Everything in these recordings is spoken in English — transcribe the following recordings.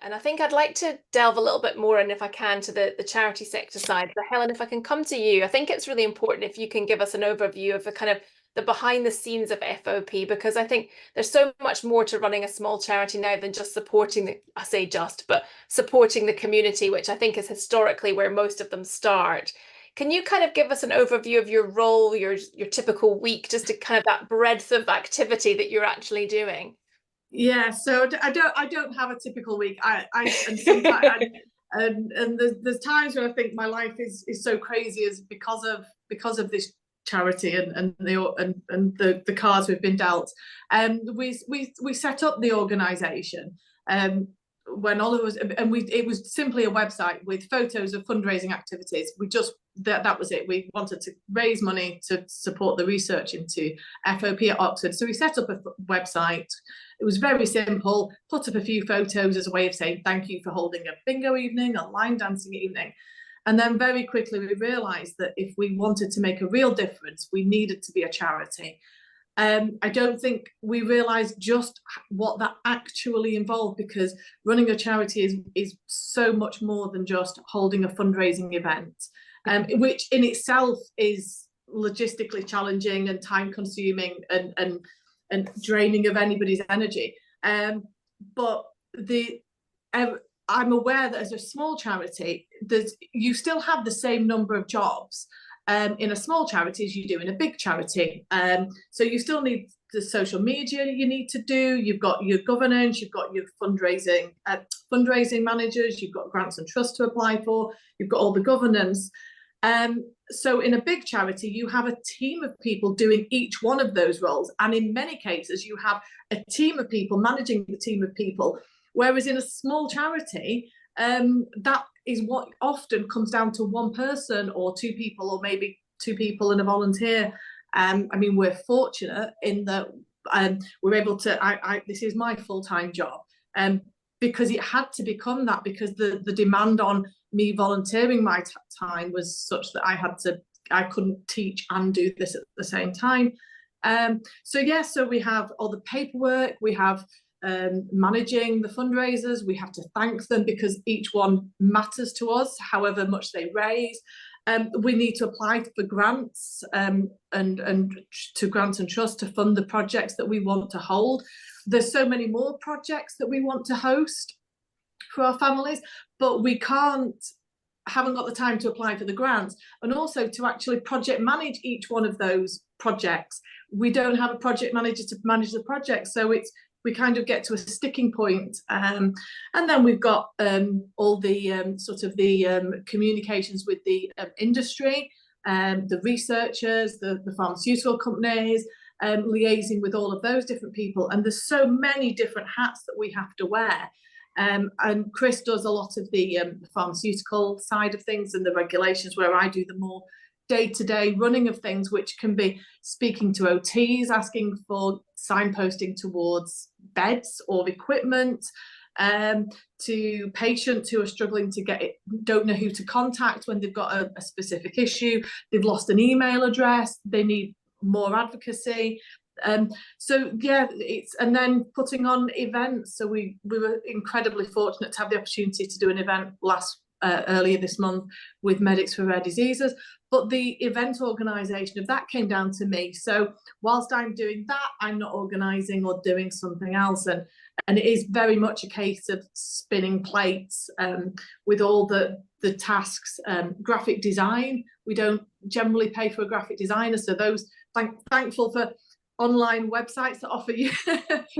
And I think I'd like to delve a little bit more in, if I can, to the charity sector side. But Helen, if I can come to you, I think it's really important if you can give us an overview of the kind of the behind the scenes of FOP, because I think there's so much more to running a small charity now than just supporting I say just, but supporting the community, which I think is historically where most of them start. Can you kind of give us an overview of your role, your typical week, just to kind of that breadth of activity that you're actually doing? Yeah, so I don't have a typical week. And sometimes and there's times where I think my life is so crazy is because of this charity and the cards we've been dealt. We set up the organisation when Oliver was, and it was simply a website with photos of fundraising activities. We just that was it. We wanted to raise money to support the research into FOP at Oxford, so we set up a website. It was very simple. Put up a few photos as a way of saying thank you for holding a bingo evening, a line dancing evening. And then very quickly we realised that if we wanted to make a real difference, we needed to be a charity. I don't think we realised just what that actually involved, because running a charity is so much more than just holding a fundraising event, which in itself is logistically challenging and time consuming and draining of anybody's energy. But I'm aware that as a small charity, you still have the same number of jobs in a small charity as you do in a big charity. So you still need the social media you need to do. You've got your governance, you've got your fundraising managers, you've got grants and trusts to apply for, you've got all the governance. So in a big charity, you have a team of people doing each one of those roles. And in many cases, you have a team of people managing the team of people. Whereas in a small charity, that is what often comes down to one person or two people, or maybe two people and a volunteer. I mean, we're fortunate in that we're able to, this is my full-time job, because it had to become that, because the demand on me volunteering my time was such that I couldn't teach and do this at the same time. So we have all the paperwork, we have managing the fundraisers, we have to thank them because each one matters to us, however much they raise. We need to apply for grants and to grants and trusts to fund the projects that we want to hold. There's so many more projects that we want to host for our families, but we haven't got the time to apply for the grants, and also to actually project manage each one of those projects. We don't have a project manager to manage the project, so we kind of get to a sticking point. And then we've got all the sort of the communications with the industry, the researchers, the pharmaceutical companies, liaising with all of those different people. And there's so many different hats that we have to wear. And Chris does a lot of the pharmaceutical side of things and the regulations, where I do the more day-to-day running of things, which can be speaking to OTs, asking for signposting towards beds or equipment, to patients who are struggling to get it, don't know who to contact when they've got a specific issue, they've lost an email address, they need more advocacy. So yeah, and then putting on events. So we were incredibly fortunate to have the opportunity to do an event earlier this month with Medics for Rare Diseases, but the event organisation of that came down to me. So whilst I'm doing that, I'm not organising or doing something else, and it is very much a case of spinning plates with all the tasks. Graphic design, we don't generally pay for a graphic designer, so those thankful for online websites that offer you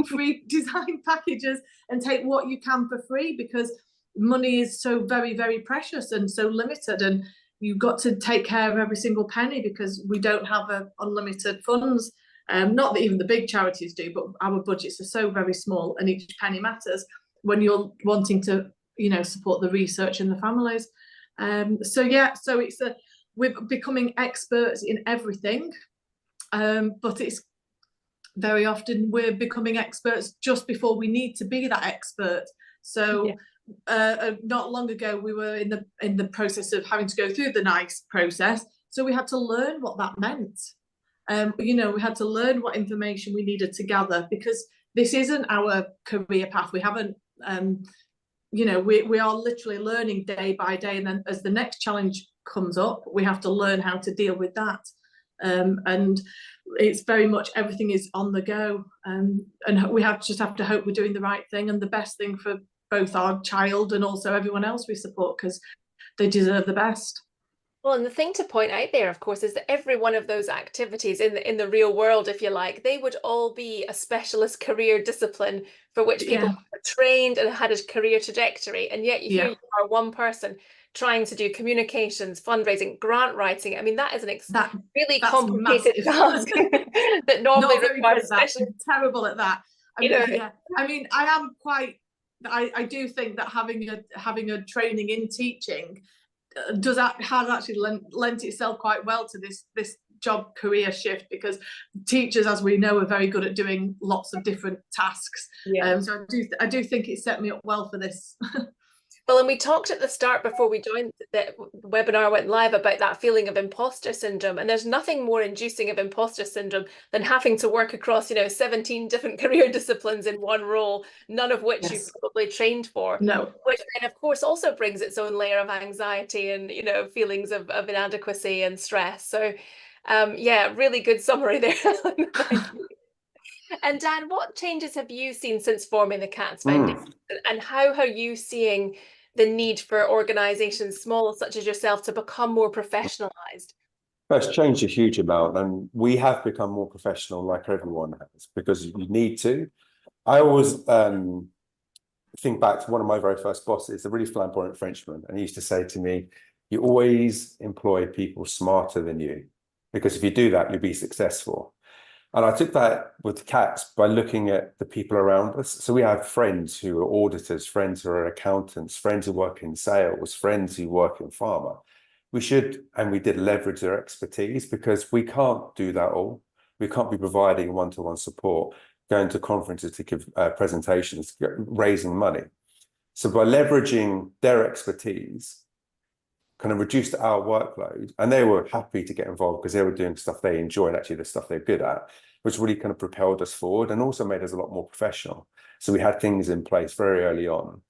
free design packages and take what you can for free, because money is so very, very precious and so limited, and you've got to take care of every single penny, because we don't have unlimited funds. Not that even the big charities do, but our budgets are so very small, and each penny matters when you're wanting to, support the research and the families. So we're becoming experts in everything, but it's very often we're becoming experts just before we need to be that expert. So not long ago we were in the process of having to go through the NICE process, so we had to learn what that meant. We had to learn what information we needed to gather, because this isn't our career path. We haven't you know, we are literally learning day by day, and then as the next challenge comes up, we have to learn how to deal with that. And it's very much everything is on the go, and we just have to hope we're doing the right thing and the best thing for both our child and also everyone else we support, because they deserve the best. Well, and the thing to point out there, of course, is that every one of those activities in the real world, if you like, they would all be a specialist career discipline for which people Yeah, were trained and had a career trajectory. And yet here yeah, you are, one person trying to do communications, fundraising, grant writing. I mean, that is an that really that's complicated massive. task that normally Not very good requires at that. special, Terrible at that. I you mean, know. yeah. I mean, I am quite. I do think that having a training in teaching has actually lent itself quite well to this job career shift, because teachers, as we know, are very good at doing lots of different tasks. Yeah. So I do think it set me up well for this. Well, and we talked at the start before we joined the webinar went live about that feeling of imposter syndrome. And there's nothing more inducing of imposter syndrome than having to work across, 17 different career disciplines in one role, none of which you've Yes. probably trained for. No. Which then, of course, also brings its own layer of anxiety and, feelings of inadequacy and stress. So, yeah, really good summary there. Thank you. And Dan, what changes have you seen since forming the Cats Foundation? And how are you seeing the need for organizations small such as yourself to become more professionalized? It's changed a huge amount, and we have become more professional, like everyone has, because you need to. I always think back to one of my very first bosses, a really flamboyant Frenchman, and he used to say to me, "You always employ people smarter than you, because if you do that, you'll be successful." And I took that with Cats by looking at the people around us. So we have friends who are auditors, friends who are accountants, friends who work in sales, friends who work in pharma. We should, and we did, leverage their expertise, because we can't do that all. We can't be providing one-to-one support, going to conferences to give presentations, raising money. So by leveraging their expertise, kind of reduced our workload, and they were happy to get involved because they were doing stuff they enjoy, and actually the stuff they're good at, which really kind of propelled us forward and also made us a lot more professional. So we had things in place very early on,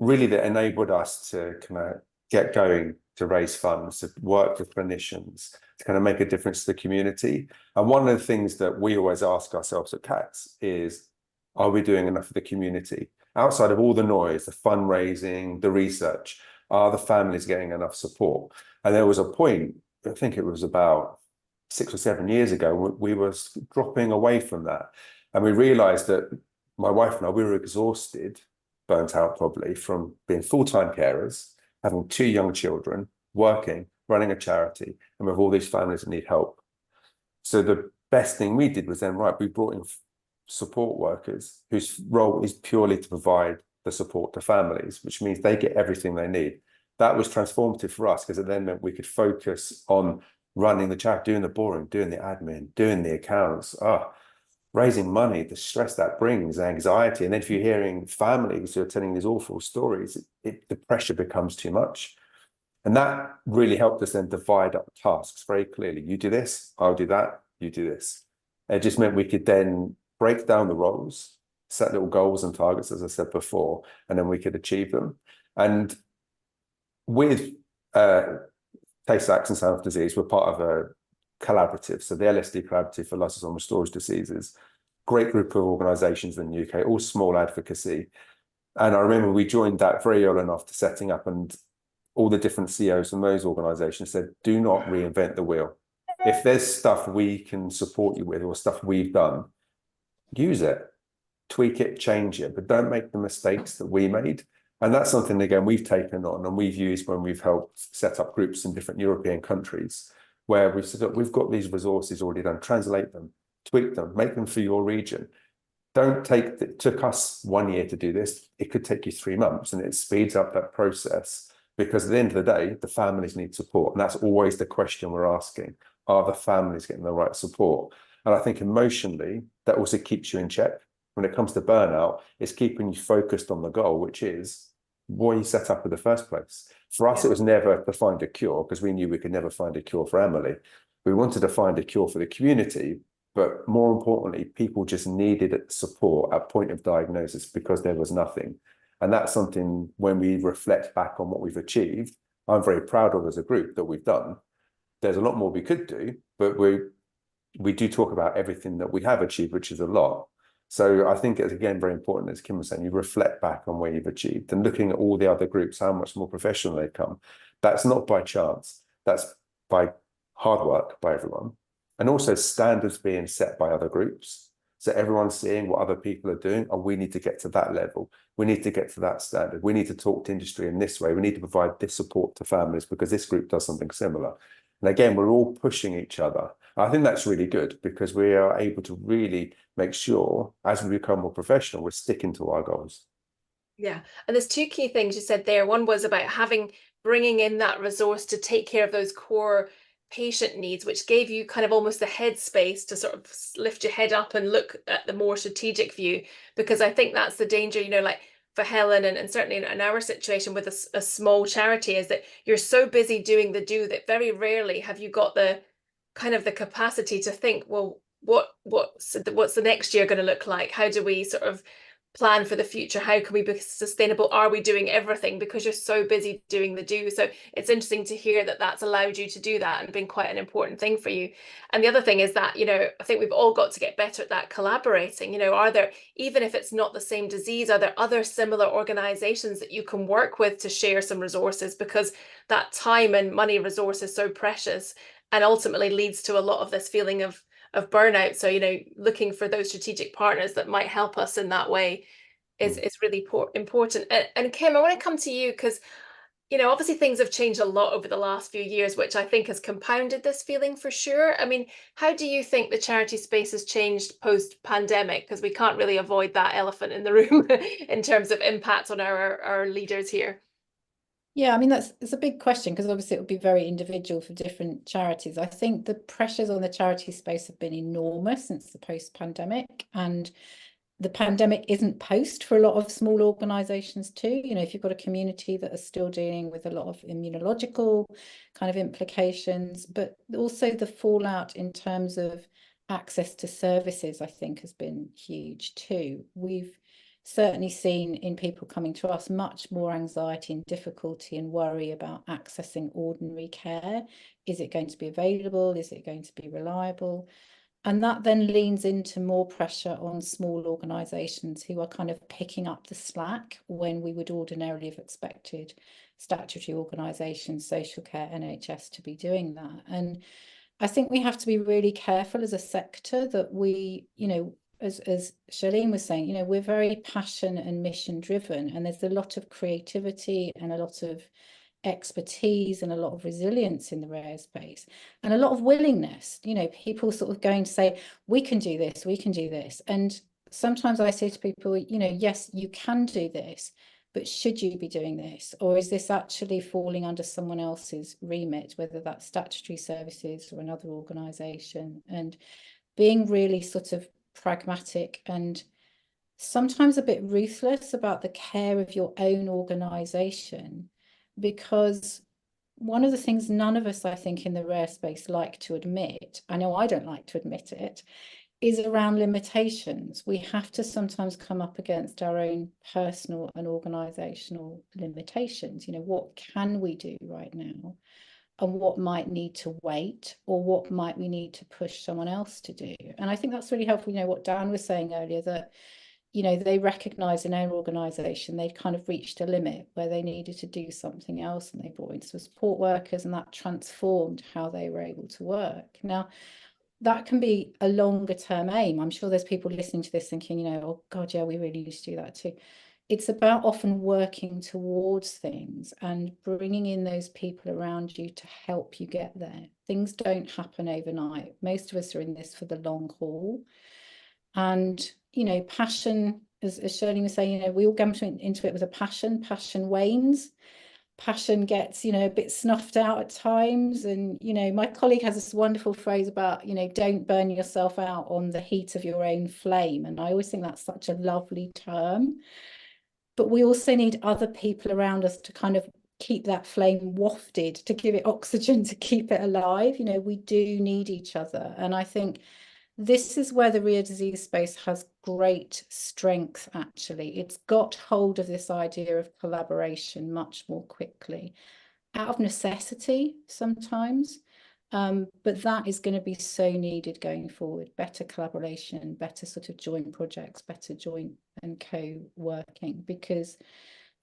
really, that enabled us to kind of get going, to raise funds, to work with clinicians, to kind of make a difference to the community. And one of the things that we always ask ourselves at Cats is, are we doing enough for the community? Outside of all the noise, the fundraising, the research, are the families getting enough support? And there was a point, I think it was about 6 or 7 years ago, we were dropping away from that. And we realized that my wife and I, we were exhausted, burnt out probably, from being full-time carers, having 2 young children, working, running a charity, and with all these families that need help. So the best thing we did was then, right, we brought in support workers whose role is purely to provide the support to families, which means they get everything they need. That was transformative for us, because it then meant we could focus on running the charity, doing the boring, doing the admin, doing the accounts, raising money, the stress that brings, anxiety. And then if you're hearing families who are telling these awful stories, the pressure becomes too much. And that really helped us then divide up tasks very clearly. You do this, I'll do that, you do this. It just meant we could then break down the roles, set little goals and targets, as I said before, and then we could achieve them. And with Tay-Sachs and Sound Disease, we're part of a collaborative, so the LSD Collaborative for Lysosomal Storage Diseases, great group of organisations in the UK, all small advocacy. And I remember we joined that very early enough to setting up, and all the different CEOs from those organisations said, do not reinvent the wheel. If there's stuff we can support you with, or stuff we've done, use it, tweak it, change it, but don't make the mistakes that we made. And that's something, again, we've taken on and we've used when we've helped set up groups in different European countries, where we've said, look, we've got these resources already done, translate them, tweak them, make them for your region. It took us 1 year to do this. It could take you 3 months, and it speeds up that process, because at the end of the day, the families need support. And that's always the question we're asking. Are the families getting the right support? And I think emotionally, that also keeps you in check. When it comes to burnout, it's keeping you focused on the goal, which is what you set up in the first place. For us, it was never to find a cure, because we knew we could never find a cure for Emily. We wanted to find a cure for the community, But more importantly, people just needed support at point of diagnosis because there was nothing. And that's something, when we reflect back on what we've achieved, I'm very proud of as a group that we've done. There's a lot more we could do, but we do talk about everything that we have achieved, which is a lot. So I think it's, again, very important, as Kim was saying, you reflect back on where you've achieved and looking at all the other groups, how much more professional they've come. That's not by chance. That's by hard work by everyone. And also standards being set by other groups. So everyone's seeing what other people are doing, and we need to get to that level. We need to get to that standard. We need to talk to industry in this way. We need to provide this support to families because this group does something similar. And again, we're all pushing each other. I think that's really good because we are able to really make sure, as we become more professional, we're sticking to our goals. Yeah, and there's two key things you said there. One was about bringing in that resource to take care of those core patient needs, which gave you kind of almost the headspace to sort of lift your head up and look at the more strategic view. Because I think that's the danger, you know, like for Helen and certainly in our situation with a small charity, is that you're so busy doing the do that very rarely have you got the kind of the capacity to think, well, what's the next year going to look like? How do we sort of plan for the future? How can we be sustainable? Are we doing everything? Because you're so busy doing the do. So it's interesting to hear that that's allowed you to do that and been quite an important thing for you. And the other thing is that, you know, I think we've all got to get better at that collaborating. You know, are there, even if it's not the same disease, are there other similar organizations that you can work with to share some resources? Because that time and money resource is so precious and ultimately leads to a lot of this feeling of burnout. So, you know, looking for those strategic partners that might help us in that way is really important. And Kim, I want to come to you because, you know, obviously things have changed a lot over the last few years, which I think has compounded this feeling for sure. I mean, how do you think the charity space has changed post-pandemic? Because we can't really avoid that elephant in the room in terms of impact on our leaders here. Yeah, I mean, it's a big question because obviously it would be very individual for different charities. I think the pressures on the charity space have been enormous since the post-pandemic, and the pandemic isn't post for a lot of small organizations too. You know, if you've got a community that are still dealing with a lot of immunological kind of implications, but also the fallout in terms of access to services, I think has been huge too. We've certainly seen in people coming to us much more anxiety and difficulty and worry about accessing ordinary care. Is it going to be available? Is it going to be reliable? And that then leans into more pressure on small organisations who are kind of picking up the slack when we would ordinarily have expected statutory organisations, social care, NHS to be doing that. And I think we have to be really careful as a sector that we, you know, as Charlene was saying, you know, we're very passion and mission driven, and there's a lot of creativity and a lot of expertise and a lot of resilience in the rare space and a lot of willingness, you know, people sort of going to say, we can do this, we can do this. And sometimes I say to people, you know, yes, you can do this, but should you be doing this? Or is this actually falling under someone else's remit, whether that's statutory services or another organisation? And being really sort of pragmatic and sometimes a bit ruthless about the care of your own organisation, because one of the things none of us, I think, in the rare space like to admit, I know I don't like to admit it, is around limitations. We have to sometimes come up against our own personal and organisational limitations. You know, what can we do right now? And what might need to wait, or what might we need to push someone else to do? And I think that's really helpful. You know, what Dan was saying earlier, that, you know, they recognise in our organisation they'd kind of reached a limit where they needed to do something else, and they brought in some support workers, and that transformed how they were able to work. Now, that can be a longer term aim. I'm sure there's people listening to this thinking, you know, oh God, yeah, we really used to do that too. It's about often working towards things and bringing in those people around you to help you get there. Things don't happen overnight. Most of us are in this for the long haul. And, you know, passion, as Shirley was saying, you know, we all go into it with a passion. Passion wanes. Passion gets, you know, a bit snuffed out at times. And, you know, my colleague has this wonderful phrase about, you know, don't burn yourself out on the heat of your own flame. And I always think that's such a lovely term. But we also need other people around us to kind of keep that flame wafted, to give it oxygen, to keep it alive. You know, we do need each other. And I think this is where the rare disease space has great strength, actually. It's got hold of this idea of collaboration much more quickly, out of necessity sometimes. But that is going to be so needed going forward. Better collaboration, better sort of joint projects, better joint and co-working, because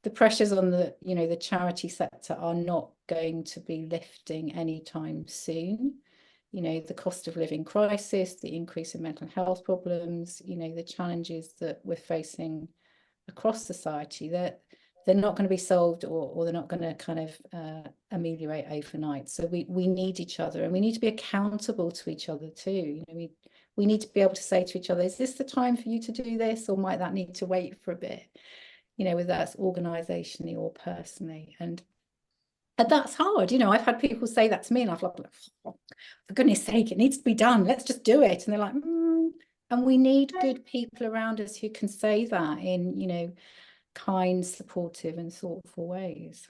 the pressures on the, you know, the charity sector are not going to be lifting anytime soon. You know, the cost of living crisis, the increase in mental health problems, you know, the challenges that we're facing across society, that they're not going to be solved, or they're not going to kind of ameliorate overnight. So we need each other, and we need to be accountable to each other too. You know, we need to be able to say to each other, is this the time for you to do this, or might that need to wait for a bit? You know, whether that's organisationally or personally. And that's hard. You know, I've had people say that to me, and I've like, oh, for goodness sake, it needs to be done. Let's just do it. And they're like, and we need good people around us who can say that in, you know, kind, supportive and thoughtful ways.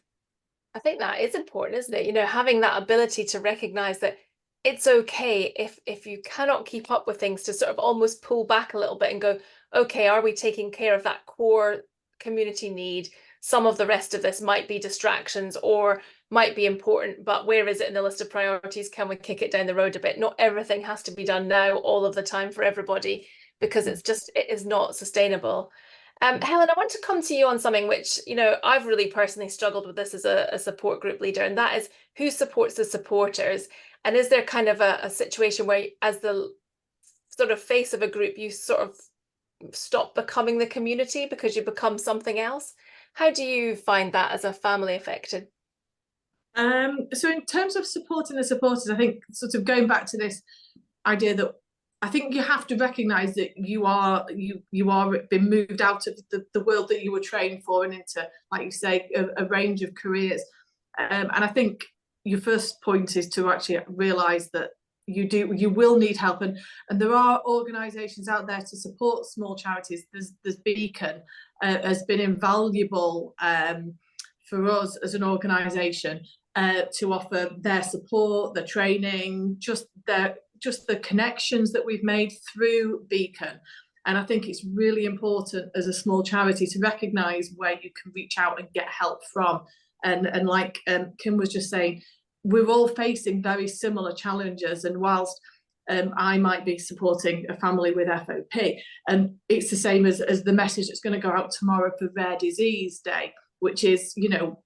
I think that is important, isn't it? You know, having that ability to recognize that it's okay if you cannot keep up with things, to sort of almost pull back a little bit and go, okay, are we taking care of that core community need? Some of the rest of this might be distractions or might be important, but where is it in the list of priorities? Can we kick it down the road a bit? Not everything has to be done now all of the time for everybody, because it is not sustainable. Helen, I want to come to you on something which, you know, I've really personally struggled with this as a support group leader, and that is who supports the supporters. And is there kind of a situation where, as the sort of face of a group, you sort of stop becoming the community because you become something else? How do you find that as a family affected? So in terms of supporting the supporters, I think sort of going back to this idea that I think you have to recognise that you are being moved out of the world that you were trained for and into, like you say, a range of careers. And I think your first point is to actually realise that you will need help, and there are organisations out there to support small charities. There's Beacon has been invaluable for us as an organisation to offer their support, the training, just the connections that we've made through Beacon. And I think it's really important as a small charity to recognise where you can reach out and get help from. And like Kim was just saying, we're all facing very similar challenges. And whilst I might be supporting a family with FOP, and it's the same as the message that's going to go out tomorrow for Rare Disease Day, which is, you know,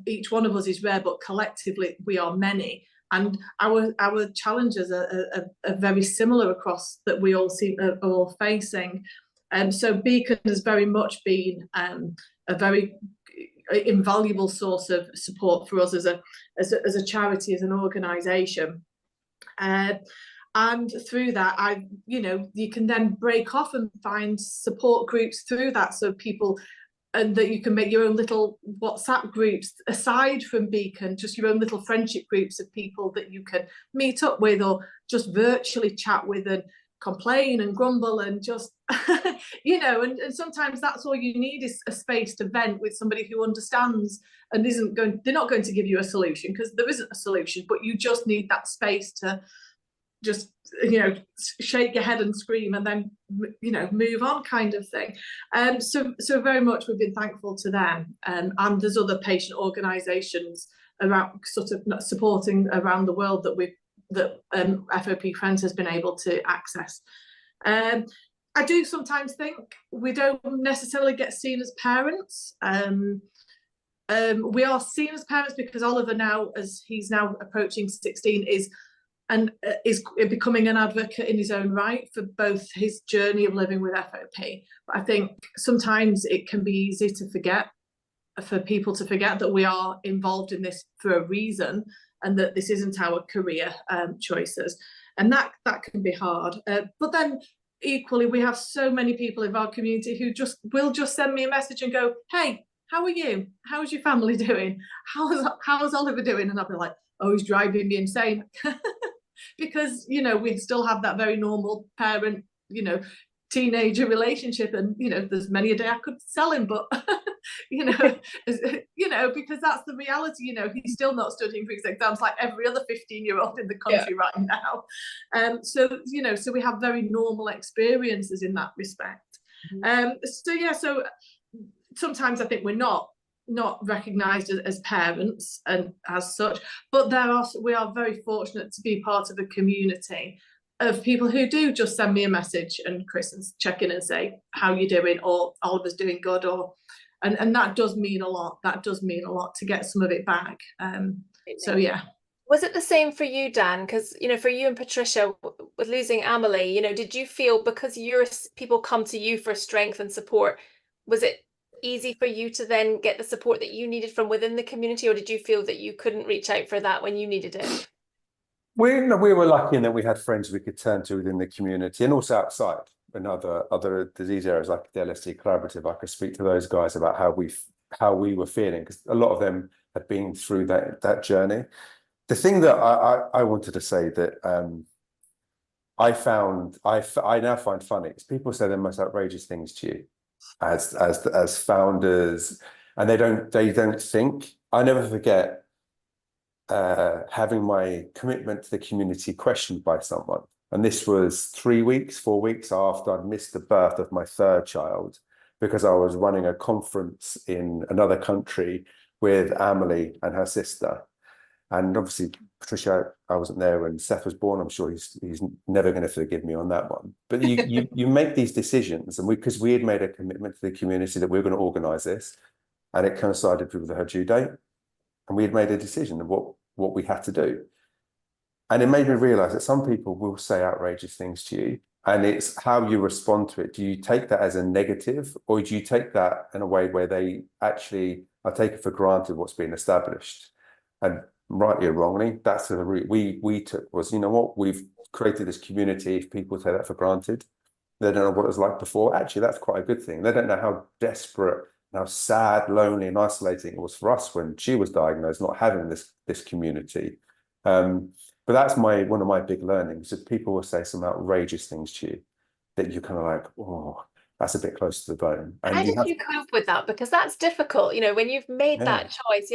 each one of us is rare, but collectively we are many. And our challenges are very similar across, that we all are all facing. So Beacon has very much been a very invaluable source of support for us as a charity, as an organisation. And through that, you can then break off and find support groups through that, so people, and that you can make your own little WhatsApp groups aside from Beacon, just your own little friendship groups of people that you can meet up with, or just virtually chat with and complain and grumble and just, and sometimes that's all you need, is a space to vent with somebody who understands and they're not going to give you a solution, because there isn't a solution, but you just need that space to just, shake your head and scream and then, move on, kind of thing. So very much we've been thankful to them. And there's other patient organisations around, sort of supporting around the world that FOP Friends has been able to access. I do sometimes think we don't necessarily get seen as parents. We are seen as parents because Oliver now, as he's now approaching 16, is becoming an advocate in his own right for both his journey of living with FOP. But I think sometimes it can be easy to forget, for people to forget that we are involved in this for a reason, and that this isn't our career choices. And that can be hard. But then equally, we have so many people in our community who will just send me a message and go, hey, how are you? How's your family doing? How's Oliver doing? And I'll be like, oh, he's driving me insane. Because, we still have that very normal parent, teenager relationship, and there's many a day I could sell him, but because that's the reality. He's still not studying for his exams like every other 15-year-old in the country right now. So we have very normal experiences in that respect. So sometimes I think we're not recognized as parents and as such, but we are very fortunate to be part of a community of people who do just send me a message and Chris and check in and say, how you doing, or Oliver's doing good, and that does mean a lot. That does mean a lot to get some of it back. So yeah. Was it the same for you, Dan? Because for you and Patricia, with losing Amelie, did you feel, because people come to you for strength and support, was it easy for you to then get the support that you needed from within the community, or did you feel that you couldn't reach out for that when you needed it? We were lucky in that we had friends we could turn to within the community, and also outside in other disease areas like the LSD Collaborative. I could speak to those guys about how we were feeling, because a lot of them had been through that journey. The thing that I wanted to say that I now find funny is people say the most outrageous things to you as founders, and they don't think. I never forget having my commitment to the community questioned by someone, and this was 4 weeks after I'd missed the birth of my third child, because I was running a conference in another country with Amelie and her sister. And obviously, Patricia, I wasn't there when Seth was born. I'm sure he's never going to forgive me on that one. But you make these decisions, and because we had made a commitment to the community that we were going to organise this, and it coincided with her due date, and we had made a decision of what we had to do. And it made me realise that some people will say outrageous things to you, and it's how you respond to it. Do you take that as a negative, or do you take that in a way where they actually are taking for granted what's been established? And rightly or wrongly, that's the route we took, was, we've created this community. If people take that for granted, they don't know what it was like before. Actually, that's quite a good thing. They don't know how desperate, how sad, lonely and isolating it was for us when she was diagnosed, not having this community. But that's one of my big learnings, is people will say some outrageous things to you that you're kind of like, oh, that's a bit close to the bone. And how did you cope with that? Because that's difficult, when you've made that choice,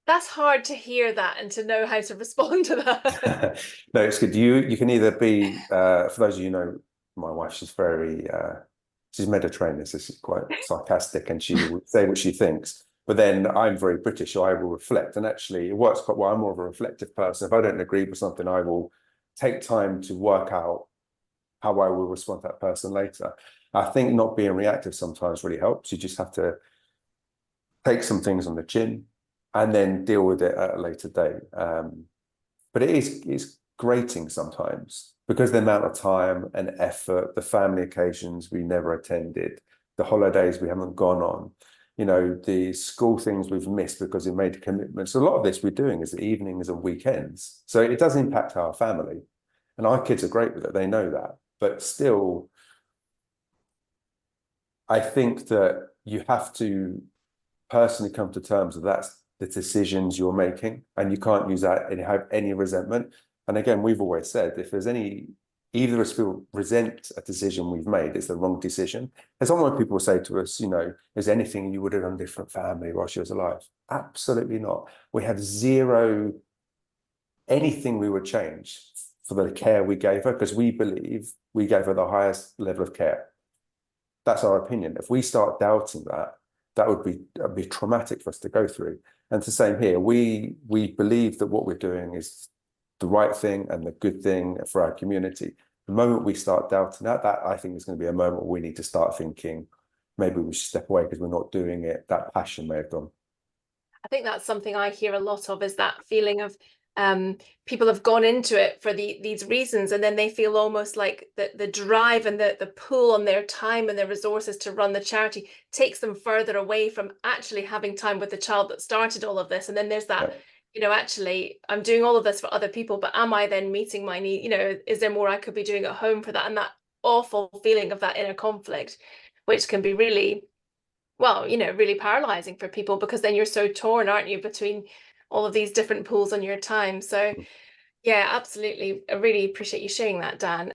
that's hard to hear that and to know how to respond to that. No, it's good. You can either be, for those of you who know my wife, she's Mediterranean, so she's quite sarcastic, and she will say what she thinks. But then I'm very British, so I will reflect. And actually, it works quite well. I'm more of a reflective person. If I don't agree with something, I will take time to work out how I will respond to that person later. I think not being reactive sometimes really helps. You just have to take some things on the chin and then deal with it at a later date. But it's grating sometimes, because the amount of time and effort, the family occasions we never attended, the holidays we haven't gone on, the school things we've missed because we made commitments. A lot of this we're doing is the evenings and weekends. So it does impact our family. And our kids are great with it, they know that. But still, I think that you have to personally come to terms with that's the decisions you're making, and you can't use that and have any resentment. And again, we've always said, if there's either of us feel resent a decision we've made, it's the wrong decision. And sometimes people say to us, is there anything you would have done different family while she was alive? Absolutely not. We have zero anything we would change for the care we gave her, because we believe we gave her the highest level of care. That's our opinion. If we start doubting that would be traumatic for us to go through. And it's the same here. We believe that what we're doing is the right thing and the good thing for our community. The moment we start doubting that I think is going to be a moment where we need to start thinking maybe we should step away because we're not doing it. That passion may have gone. I think that's something I hear a lot of, is that feeling of people have gone into it for these reasons, and then they feel almost like the drive and the pull on their time and their resources to run the charity takes them further away from actually having time with the child that started all of this. And then there's that, actually I'm doing all of this for other people, but am I then meeting my need? Is there more I could be doing at home for that? And that awful feeling of that inner conflict, which can be really, really paralyzing for people, because then you're so torn, aren't you, between all of these different pools on your time. So yeah, absolutely. I really appreciate you sharing that, Dan.